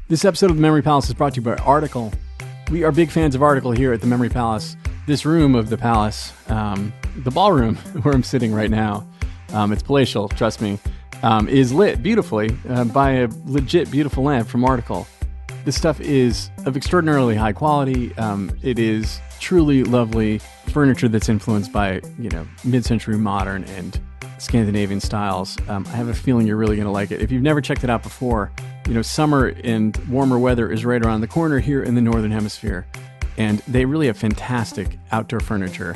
This episode of The Memory Palace is brought to you by Article. We are big fans of Article here at The Memory Palace. This room of the palace, the ballroom where I'm sitting right now, it's palatial, trust me, is lit beautifully by a legit beautiful lamp from Article. This stuff is of extraordinarily high quality. It is truly lovely furniture that's influenced by, mid-century modern and Scandinavian styles. I have a feeling you're really going to like it. If you've never checked it out before, summer and warmer weather is right around the corner here in the Northern Hemisphere. And they really have fantastic outdoor furniture.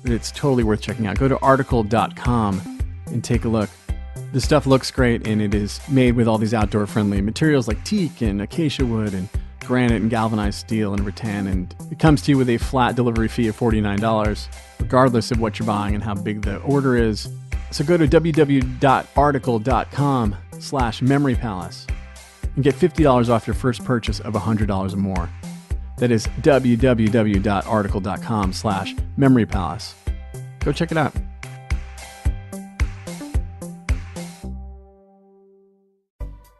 It's totally worth checking out. Go to article.com and take a look. The stuff looks great, and it is made with all these outdoor-friendly materials like teak and acacia wood and granite and galvanized steel and rattan. And it comes to you with a flat delivery fee of $49, regardless of what you're buying and how big the order is. So go to www.article.com/memorypalace and get $50 off your first purchase of $100 or more. That is www.article.com/memorypalace. Go check it out.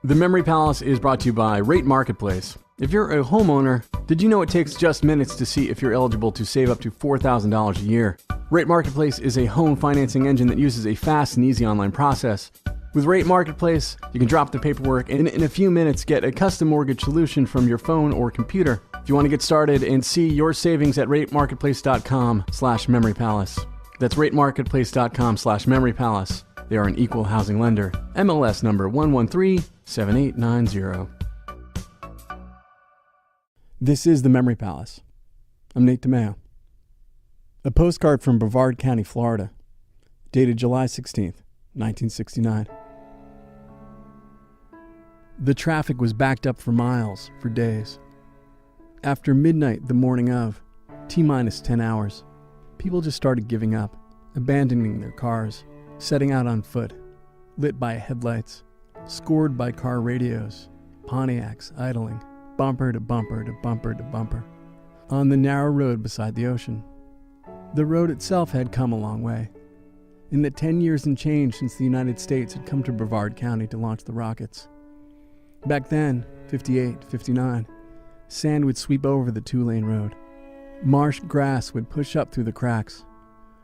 The Memory Palace is brought to you by Rate Marketplace. If you're a homeowner, did you know it takes just minutes to see if you're eligible to save up to $4,000 a year? Rate Marketplace is a home financing engine that uses a fast and easy online process. With Rate Marketplace, you can drop the paperwork and in a few minutes get a custom mortgage solution from your phone or computer. If you want to get started and see your savings at ratemarketplace.com/memorypalace. That's ratemarketplace.com/memorypalace. They are an equal housing lender. MLS number 1137890. This is the Memory Palace. I'm Nate DiMeo. A postcard from Brevard County, Florida, dated July 16th, 1969. The traffic was backed up for miles, for days. After midnight the morning of, T-minus 10 hours, people just started giving up, abandoning their cars, setting out on foot, lit by headlights, scored by car radios, Pontiacs idling, bumper to bumper to bumper to bumper, on the narrow road beside the ocean. The road itself had come a long way. In the 10 years and change since the United States had come to Brevard County to launch the rockets. Back then, 58, 59, sand would sweep over the two-lane road. Marsh grass would push up through the cracks,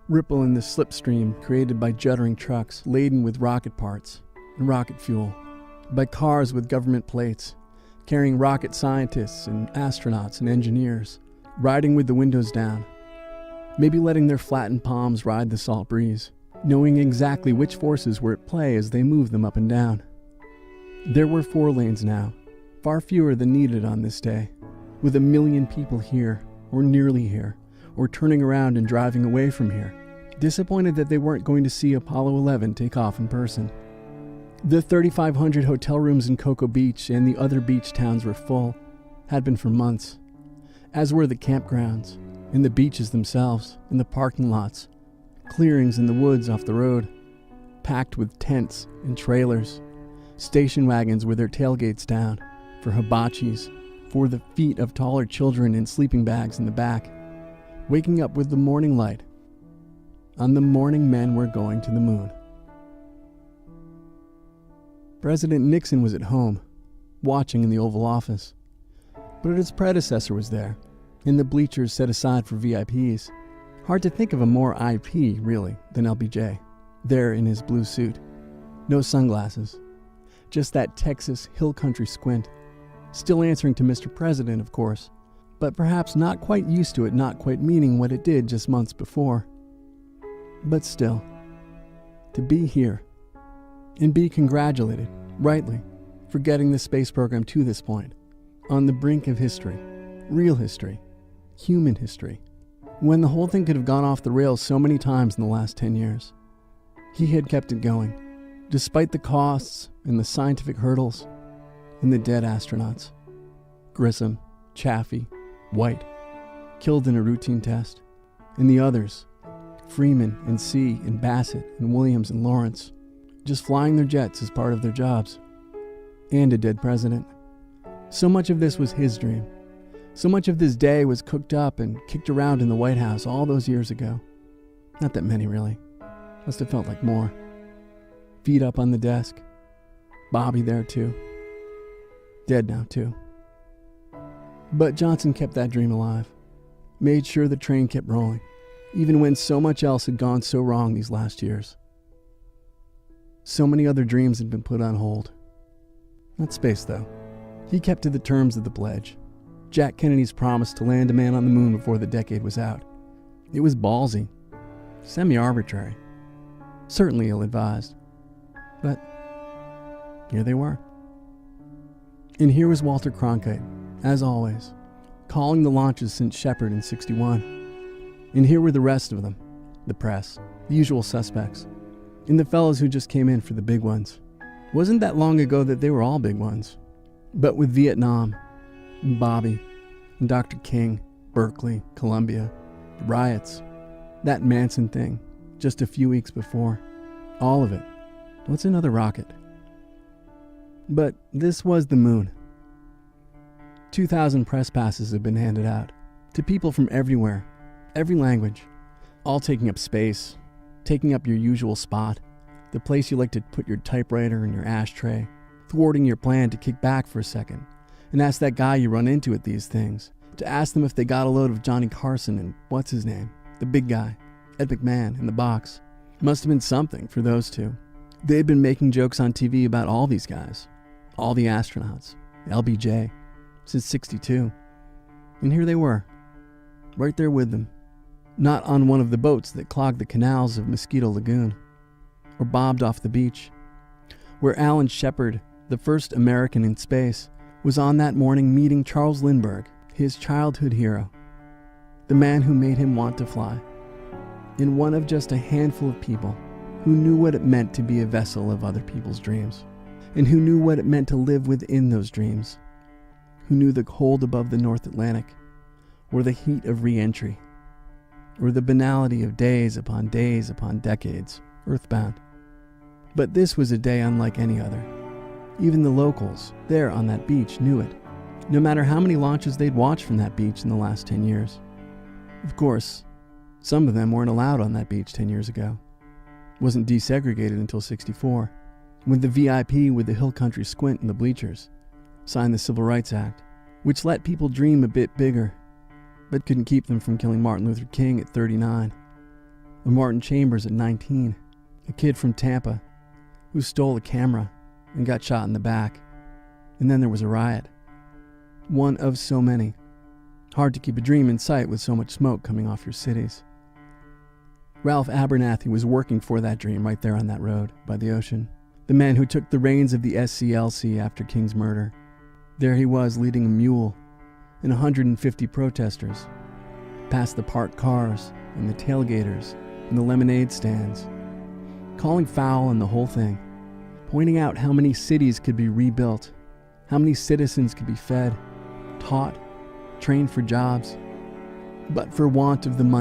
ripple in the slipstream created by juddering trucks laden with rocket parts and rocket fuel, by cars with government plates, carrying rocket scientists and astronauts and engineers, riding with the windows down, maybe letting their flattened palms ride the salt breeze, knowing exactly which forces were at play as they moved them up and down. There were 4 lanes now, far fewer than needed on this day, with 1 million people here, or nearly here, or turning around and driving away from here, disappointed that they weren't going to see Apollo 11 take off in person. The 3,500 hotel rooms in Cocoa Beach and the other beach towns were full, had been for months, as were the campgrounds, and the beaches themselves, and the parking lots, clearings in the woods off the road, packed with tents and trailers, station wagons with their tailgates down, for hibachis, for the feet of taller children in sleeping bags in the back, waking up with the morning light. On the morning men were going to the moon. President Nixon was at home, watching in the Oval Office, but his predecessor was there, in the bleachers set aside for VIPs. Hard to think of a more IP, really, than LBJ, there in his blue suit. No sunglasses, just that Texas hill country squint. Still answering to Mr. President, of course, but perhaps not quite used to it not quite meaning what it did just months before. But still, to be here, and be congratulated, rightly, for getting the space program to this point, on the brink of history, real history, human history, when the whole thing could have gone off the rails so many times in the last 10 years. He had kept it going, despite the costs and the scientific hurdles and the dead astronauts. Grissom, Chaffee, White, killed in a routine test, and the others, Freeman and C and Bassett and Williams and Lawrence, just flying their jets as part of their jobs. And a dead president. So much of this was his dream. So much of this day was cooked up and kicked around in the White House all those years ago. Not that many, really. Must have felt like more. Feet up on the desk. Bobby there, too. Dead now, too. But Johnson kept that dream alive, made sure the train kept rolling, even when so much else had gone so wrong these last years. So many other dreams had been put on hold. Not space, though. He kept to the terms of the pledge. Jack Kennedy's promise to land a man on the moon before the decade was out. It was ballsy, semi-arbitrary, certainly ill-advised. But here they were. And here was Walter Cronkite, as always, calling the launches since Shepard in '61. And here were the rest of them, the press, the usual suspects, and the fellows who just came in for the big ones. Wasn't that long ago that they were all big ones. But with Vietnam, and Bobby, and Dr. King, Berkeley, Columbia, the riots, that Manson thing, just a few weeks before, all of it. What's another rocket? But this was the moon. 2,000 press passes have been handed out to people from everywhere, every language, all taking up space, taking up your usual spot, the place you like to put your typewriter and your ashtray, thwarting your plan to kick back for a second and ask that guy you run into at these things, to ask them if they got a load of Johnny Carson and what's his name, the big guy, Ed McMahon in the box. Must have been something for those two. They had been making jokes on TV about all these guys, all the astronauts, LBJ, since '62. And here they were, right there with them, not on one of the boats that clogged the canals of Mosquito Lagoon, or bobbed off the beach, where Alan Shepard, the first American in space, was on that morning meeting Charles Lindbergh, his childhood hero, the man who made him want to fly, and one of just a handful of people who knew what it meant to be a vessel of other people's dreams, and who knew what it meant to live within those dreams, who knew the cold above the North Atlantic, or the heat of re-entry, or the banality of days upon decades, earthbound. But this was a day unlike any other. Even the locals there on that beach knew it, no matter how many launches they'd watched from that beach in the last 10 years. Of course, some of them weren't allowed on that beach 10 years ago. It wasn't desegregated until '64, when the VIP with the hill country squint in the bleachers signed the Civil Rights Act, which let people dream a bit bigger, but couldn't keep them from killing Martin Luther King at 39, or Martin Chambers at 19, a kid from Tampa who stole a camera and got shot in the back. And then there was a riot. One of so many. Hard to keep a dream in sight with so much smoke coming off your cities. Ralph Abernathy was working for that dream right there on that road by the ocean. The man who took the reins of the SCLC after King's murder. There he was leading a mule and 150 protesters past the parked cars and the tailgaters and the lemonade stands, calling foul on the whole thing, pointing out how many cities could be rebuilt, how many citizens could be fed, taught, trained for jobs, but for want of the money